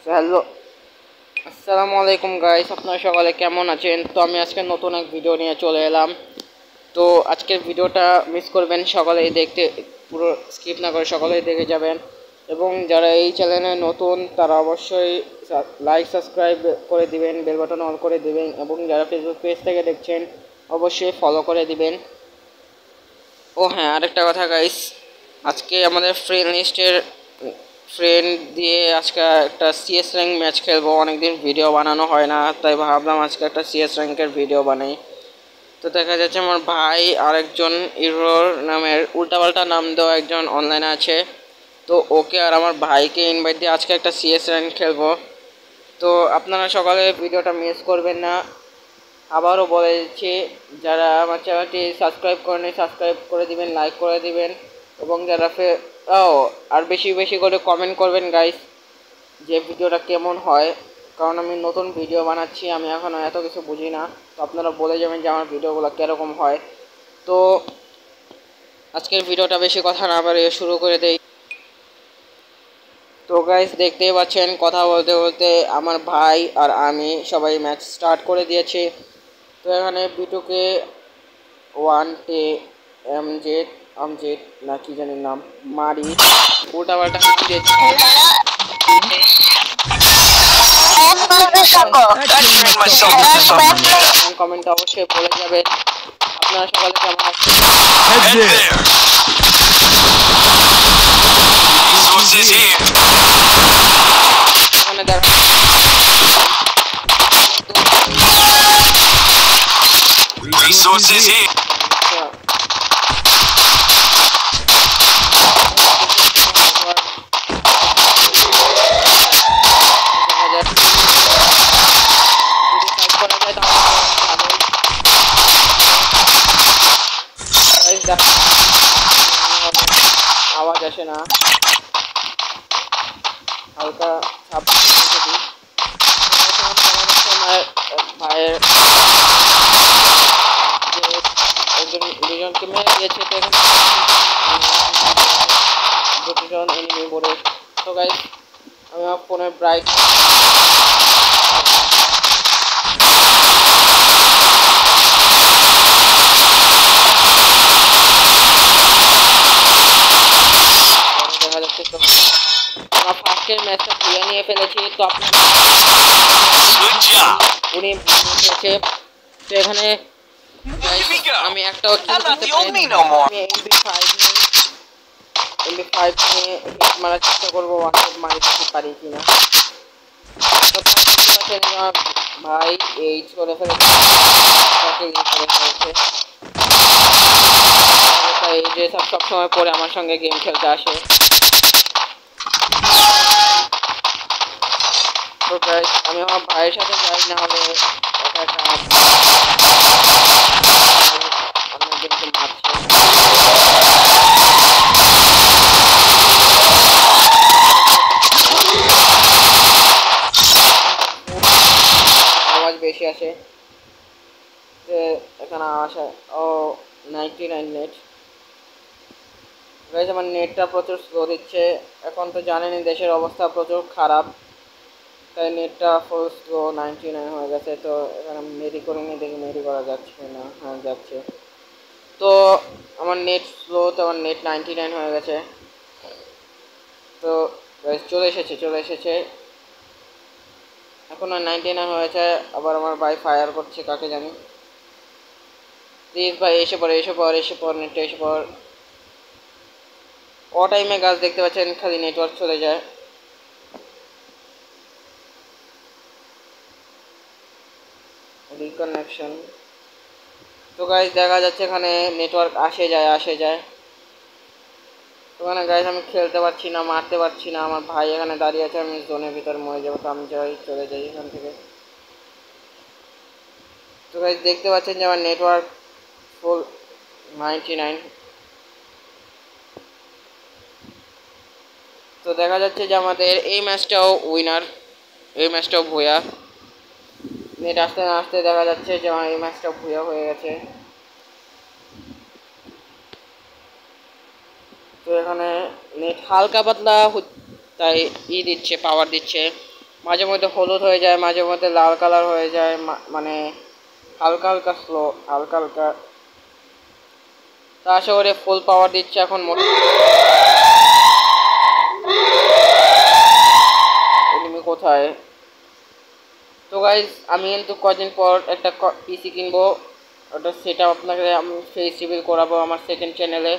Hello, আসসালামু আলাইকুম guys, আপনারা সকালে কেমন আছেন? তো আমি আজকে নতুন এক ভিডিও নিয়ে চলে এলাম। তো আজকের ভিডিওটা মিস করবেন, সকালেই দেখতে, পুরো স্কিপ না করে সকালেই দেখে যাবেন। এবং যারা এই চ্যানেলে নতুন তারা অবশ্যই লাইক সাবস্ক্রাইব করে দিবেন, বেল বাটন অন করে দিবেন, এবং যারা ফেসবুক পেজ থেকে দেখছেন অবশ্যই ফলো করে দিবেন। ও হ্যাঁ, আরেকটা কথা গাইস, আজকে আমাদের ফ্রেন্ড লিস্টের ফ্রেন্ড দিয়ে আজকে একটা সিএস র্যাঙ্ক ম্যাচ খেলবো। অনেকদিন ভিডিও বানানো হয় না, তাই ভাবলাম আজকে একটা সিএস র্যাঙ্কের ভিডিও বানাই। তো দেখা যাচ্ছে আমার ভাই আরেকজন ইরোর নামের উল্টাপাল্টা নাম দেওয়া একজন অনলাইনে আছে। তো ওকে আর আমার ভাইকে ইনভাইট দিয়ে আজকে একটা সিএস র্যাঙ্ক খেলবো। তো আপনারা সকালে ভিডিওটা মিস করবেন না। আবারও বলে দিচ্ছি, যারা আমার চ্যানেলটি সাবস্ক্রাইব করেনি সাবস্ক্রাইব করে দিবেন, লাইক করে দিবেন, এবং যারা আর বেশি বেশি করে কমেন্ট করবেন গাইস, যে ভিডিওটা কেমন হয়। কারণ আমি নতুন ভিডিও বানাচ্ছি, আমি এখনও এত কিছু বুঝি না। তো আপনারা বলে যাবেন যে আমার ভিডিওগুলো কীরকম হয়। তো আজকের ভিডিওটা বেশি কথা না বাড়িয়ে শুরু করে দেই। তো গাইস, দেখতেই পাচ্ছেন কথা বলতে বলতে আমার ভাই আর আমি সবাই ম্যাচ স্টার্ট করে দিয়েছি। তো এখানে বিটুকে 1 আমজেদ আমজেদ না কি জানি নাম মারি উল্টাপাল্টা নাম দিয়েছে। কমেন্ট অবশ্যই বলে যাবেন আপনারা সকালে কেমন আছেন। এখানে দেখা Resources here. আওয়াজ আসে না, হালকা ছাপ ভাইয়ের একজন দুজনকে মেরে দিয়েছে। তো এখানে দুজন এনিমি বোর্ডে। তো গাইস, আমি আমার ফোনের ব্রাইট দেখা যাচ্ছে। তো আমরা ফার্স্টের ম্যাচটা ধুয়ে নিয়ে ফেলেছি। তো আপনার উনি ফেলেছে। তো এখানে আমি একটাও এমবি5 নিয়ে হিট মারার চেষ্টা করবো, ওয়ানশট মারতে পারি কিনা। আমার ভাই এইচ করে ফেলেছে, এই যে সব সময় পরে আমার সঙ্গে গেম খেলতে আসে। তো গাইস, আমি আমার ভাইয়ের সাথে যাই, না হলে একা একা অন্যজনকে মারছে। আওয়াজ বেশি আসে এখানে আসে। ও 99 নেট গাইস, আমার নেটটা প্রচুর স্লো দিচ্ছে। এখন তো জানেনই দেশের অবস্থা প্রচুর খারাপ, তাই নেটটা ফুল স্লো 99 হয়ে গেছে। তো এখানে মেরি করে নিয়ে দেখি মেরি করা যাচ্ছে না। হ্যাঁ, যাচ্ছে। তো আমার নেট স্লো, তো আমার নেট 99 হয়ে গেছে। তো চলে এসেছে এখন আর 99 হয়েছে। আবার আমার ভাই ফায়ার করছে, কাকে জানি। প্লিজ ভাই এসে পড় নেটে এসে পড়। ও টাইমে গাছ দেখতে পাচ্ছেন, খালি নেটওয়ার্ক চলে যায়। রিকানেকশন। তো গাইস, দেখা যাচ্ছে এখানে নেটওয়ার্ক আসে যায়। তো এখানে গাইস আমি খেলতে পারছি না, মারতে পারছি না। আমার ভাই এখানে দাঁড়িয়ে আছে, আমি জোনের ভিতর মরে যাবো। তো আমি চলে যাই এখান থেকে। তো গাইস, দেখতে পাচ্ছেন যে আমার নেটওয়ার্ক ফুল 99। তো দেখা যাচ্ছে যে আমাদের এই ম্যাচটাও উইনার, এই ম্যাচটাও ভুয়া। নেট আসতে না আসতে দেখা যাচ্ছে যে আমার এই ম্যাচটা ভুয়া হয়ে গেছে। তো এখানে নেট হালকা পাতলা তাই দিচ্ছে, পাওয়ার দিচ্ছে। মাঝে মধ্যে হলুদ হয়ে যায়, মাঝে মধ্যে লাল কালার হয়ে যায়, মানে হালকা হালকা স্লো, হালকা হালকা। তা আশা করি ফুল পাওয়ার দিচ্ছে এখন। এনিমি কোথায়? তো গাইজ আমি কিন্তু কদিন পর একটা পিসি কিনবো, ওটা সেটা আপনাকে আমি ফেস রিভিল করাবো আমার সেকেন্ড চ্যানেলে।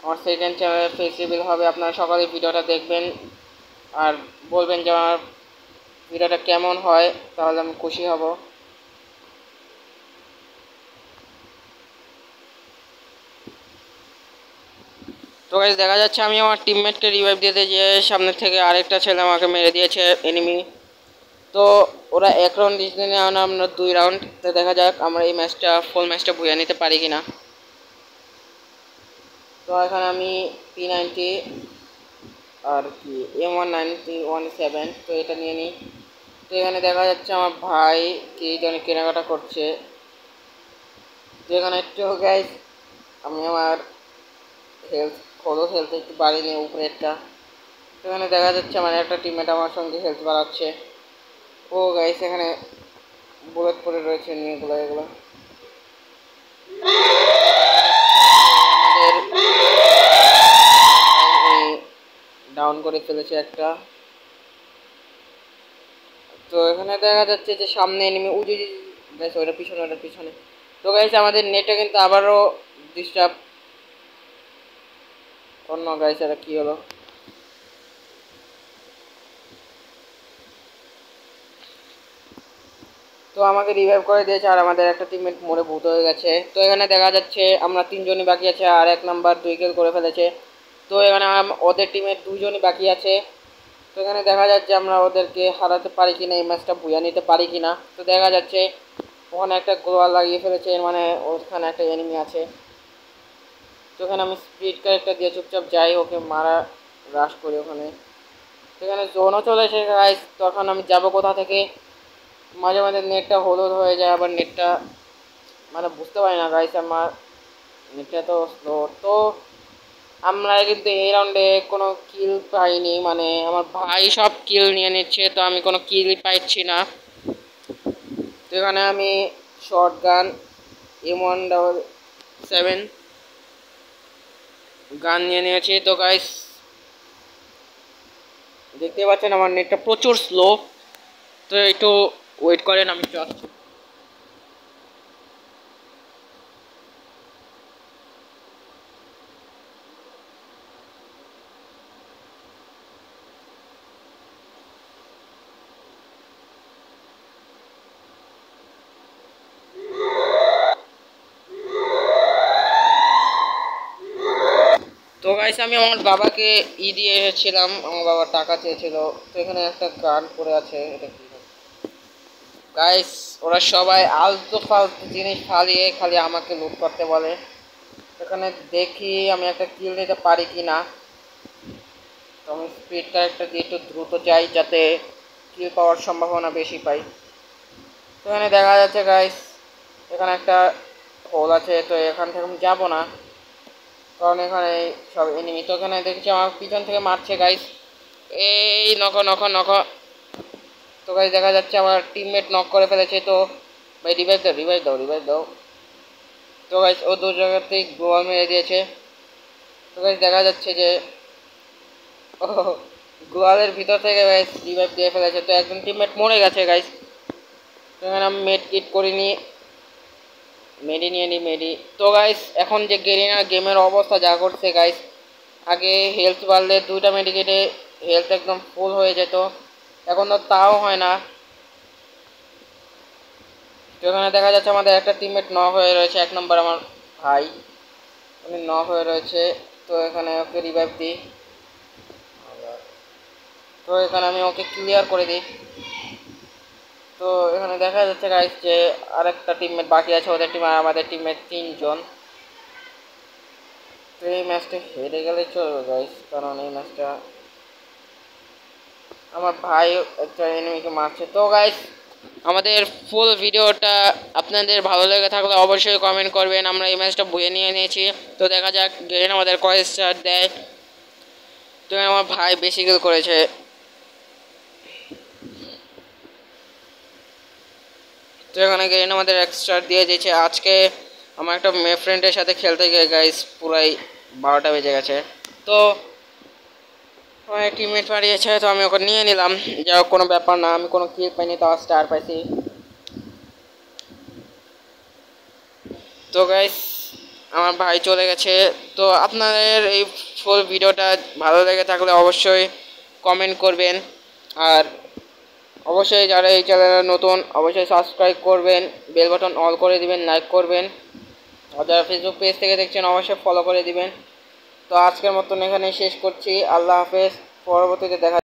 আমার সেকেন্ড চ্যানেলে ফেস রিভিল হবে, আপনারা সকালে ভিডিওটা দেখবেন আর বলবেন যে আমার ভিডিওটা কেমন হয়, তাহলে আমি খুশি হব। তো গাইজ দেখা যাচ্ছে আমি আমার টিমমেটকে রিভাইভ দিতে যেয়ে সামনে থেকে আরেকটা ছেলে আমাকে মেরে দিয়েছে, এনিমি। তো ওরা এক রাউন্ড জিতে নেওয়া, আমরা 2 রাউন্ড। তো দেখা যাক আমরা এই ম্যাচটা ফুল ম্যাচটা বুঝে নিতে পারি কিনা। তো এখানে আমি P90 আর কি M1917, তো এটা নিয়ে নিই। তো এখানে দেখা যাচ্ছে আমার ভাই কি যেন কেনাকাটা করছে। তো এখানে একটু গাইজ আমি আমার হেলথ একটু বাড়িয়ে নিই উপরেরটা। তো এখানে দেখা যাচ্ছে আমার একটা টিমমেট আমার সঙ্গে হেলথ বাড়াচ্ছে। ও গাইজ এখানে বুলেট পড়ে রয়েছে, নিয়ে এগুলো আমাদের ডাউন করে ফেলেছে একটা। তো এখানে দেখা যাচ্ছে যে সামনে এনিমি, উজি গাইস ওটার পিছনে, ওটার পিছনে। তো গাইস আমাদের নেটটা কিন্তু আবারও ডিস্টার্ব। অন্য গাইস এটা কি হলো? তো আমাকে রিভাইভ করে দিয়েছে আর আমাদের একটা টিমমেট মরে ভূত হয়ে গেছে। তো এখানে দেখা যাচ্ছে আমরা 3জনই বাকি আছে আর 1 নাম্বার 2 কিল করে ফেলেছে। তো এখানে ওদের টিমের 2জনই বাকি আছে। তো এখানে দেখা যাচ্ছে আমরা ওদেরকে হারাতে পারি কিনা, এই ম্যাচটা বুঝে নিতে পারি কিনা। তো দেখা যাচ্ছে ওখানে একটা গোয়াল লাগিয়ে ফেলেছে, মানে ওখানে একটা এনিমি আছে। তো এখানে আমি স্পিড ক্যারেক্টার দিয়ে চুপচাপ যাই, ওকে মারা রাশ করি ওখানে। সেখানে জোনও চলে এসে গাইস, তখন আমি যাব কোথা থেকে? মাঝে মাঝে নেটটা হলুদ হয়ে যায়, আবার নেটটা মানে বুঝতে পারি না গাইস, আমার নেটটা তো স্লো। তো আমরা কিন্তু এই রাউন্ডে কোনো কিল পাইনি, মানে আমার ভাই সব কিল নিয়ে নিচ্ছে, তো আমি কোনো কিল পাইছি না। তো এখানে আমি শর্ট গান M177 গান নিয়ে নিয়েছি। তো গাইস দেখতে পাচ্ছেন আমার নেটটা প্রচুর স্লো, তো একটু ওয়েট করেন, আমি একটু আসছি। তো গাইস আমি আমার বাবাকে দিয়ে এসেছিলাম, আমার বাবা টাকা চেয়েছিল। তো এখানে একটা গান পড়ে আছে, এটা কি গাইস? ওরা সবাই আলতু ফালতু জিনিস ফালিয়ে খালি আমাকে লুট করতে বলে। এখানে দেখি আমি একটা কিল নিতে পারি কি না। তো আমি স্পিড ক্যারেক্টার দিয়ে একটু দ্রুত যাই, যাতে কিল পাওয়ার সম্ভাবনা বেশি পাই। তো এখানে দেখা যাচ্ছে গাইস এখানে একটা হোল আছে, তো এখান থেকে আমি যাবো না, কারণ এখানে সব এনিমি। তো এখানে দেখছি আমার পিছন থেকে মারছে গাইস, এই নক নক নক। তো গাইস দেখা যাচ্ছে আমার টিমমেট নক করে ফেলেছে। তো ভাই রিভাইভ দাও, রিভাইভ দাও, রিভাইভ দাও। তো গাইস ও 2 জায়গাতেই গোল মেরে দিয়েছে। তো গাইস দেখা যাচ্ছে যে ও গোয়ালের ভিতর থেকে গাইস রিভাইভ দিয়ে ফেলেছে। তো একজন টিমমেট মরে গেছে গাইস। তো এখানে আমি মেড কিট করিনি, মেডি নিয়ে নিই, মেডি। তো গাইস এখন যে গেরিনা গেমের অবস্থা যা করছে গাইস, আগে হেলথ বাড়লে 2টা মেডিকেটে হেলথ একদম ফুল হয়ে যেত, এখন তো তাও হয় না। তো এখানে দেখা যাচ্ছে আমাদের একটা টিমমেট নক হয়ে রয়েছে, 1 নম্বর আমার ভাই, উনি নক হয়ে রয়েছে। তো এখানে ওকে রিভাইভ দিই, তো এখানে আমি ওকে ক্লিয়ার করে দিই। তো এখানে দেখা যাচ্ছে গাইস যে আরেকটা টিমমেট বাকি আছে, ওদের টিম আর আমাদের টিমমেট 3জন। তো এই ম্যাচটা হেরে গেলে চলবে গাইস, কারণ এই ম্যাচটা আমার ভাই একটা এনিমিকে মারছে। তো গাইস আমাদের ফুল ভিডিওটা আপনাদের ভালো লেগে থাকলে অবশ্যই কমেন্ট করবেন। আমরা এই ম্যাচটা বুঝে নিয়ে নিয়েছি। তো দেখা যাক গেরিনা আমাদের কয় স্টার দেয়। তো আমার ভাই বেশি কিল করেছে। তো এখানে গেইন আমাদের এক্সট্রা দিয়ে দিয়েছে। আজকে আমার একটা ফ্রেন্ডের সাথে খেলতে গিয়ে গাইস পুরাই 12টা বেজে গেছে। তো আমার টিমমেট পাঠিয়েছে, তো আমি ওকে নিয়ে নিলাম। যা হোক, কোনো ব্যাপার না, আমি কোনো কিল পাইনি, তাও স্টার পাইছি। তো গাইস আমার ভাই চলে গেছে। তো আপনাদের এই ফুল ভিডিওটা ভালো লেগে থাকলে অবশ্যই কমেন্ট করবেন, আর অবশ্যই যারা এই চ্যানেলে নতুন অবশ্যই সাবস্ক্রাইব করবেন, বেল বাটন অল করে দিবেন, লাইক করবেন, আর যারা ফেসবুক পেজ থেকে দেখছেন অবশ্যই ফলো করে দিবেন। তো আজকের মতন এখানে শেষ করছি। আল্লাহ হাফেজ, পরবর্তীতে দেখা